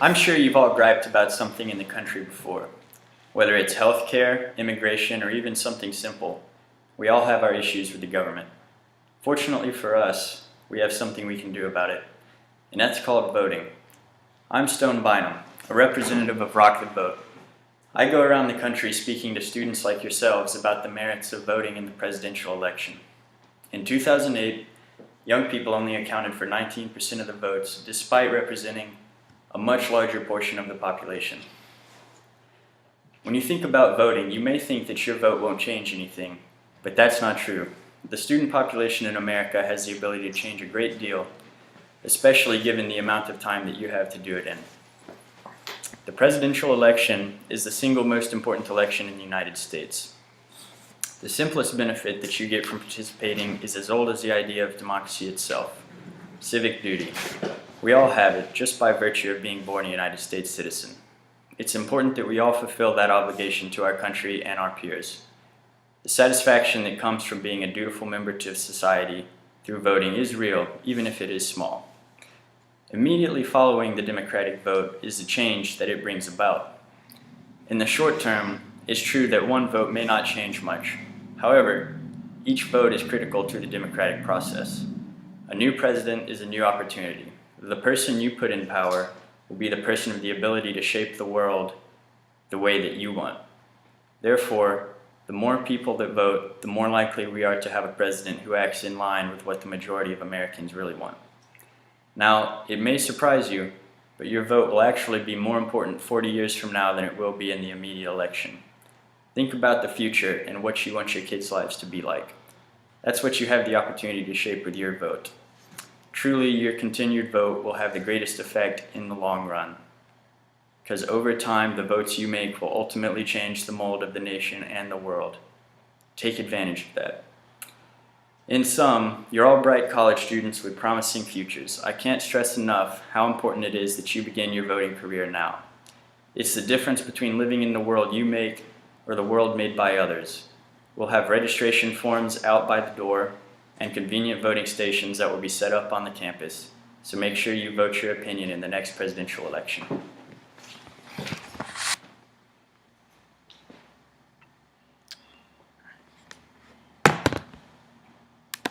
I'm sure you've all griped about something in the country before. Whether it's healthcare, immigration, or even something simple, we all have our issues with the government. Fortunately for us, we have something we can do about it, and that's called voting. I'm Stone Bynum, a representative of Rock the Vote. I go around the country speaking to students like yourselves about the merits of voting in the presidential election. In 2008, young people only accounted for 19% of the votes, despite representing a much larger portion of the population. When you think about voting, you may think that your vote won't change anything, but that's not true. The student population in America has the ability to change a great deal, especially given the amount of time that you have to do it in. The presidential election is the single most important election in the United States. The simplest benefit that you get from participating is as old as the idea of democracy itself: civic duty. We all have it just by virtue of being born a United States citizen. It's important that we all fulfill that obligation to our country and our peers. The satisfaction that comes from being a dutiful member to society through voting is real, even if it is small. Immediately following the democratic vote is the change that it brings about. In the short term, it's true that one vote may not change much. However, each vote is critical to the democratic process. A new president is a new opportunity. The person you put in power will be the person with the ability to shape the world the way that you want. Therefore, the more people that vote, the more likely we are to have a president who acts in line with what the majority of Americans really want. Now, it may surprise you, but your vote will actually be more important 40 years from now than it will be in the immediate election. Think about the future and what you want your kids' lives to be like. That's what you have the opportunity to shape with your vote. Truly, your continued vote will have the greatest effect in the long run, because over time, the votes you make will ultimately change the mold of the nation and the world. Take advantage of that. In sum, you're all bright college students with promising futures. I can't stress enough how important it is that you begin your voting career now. It's the difference between living in the world you make or the world made by others. We'll have registration forms out by the door and convenient voting stations that will be set up on the campus, so make sure you vote your opinion in the next presidential election.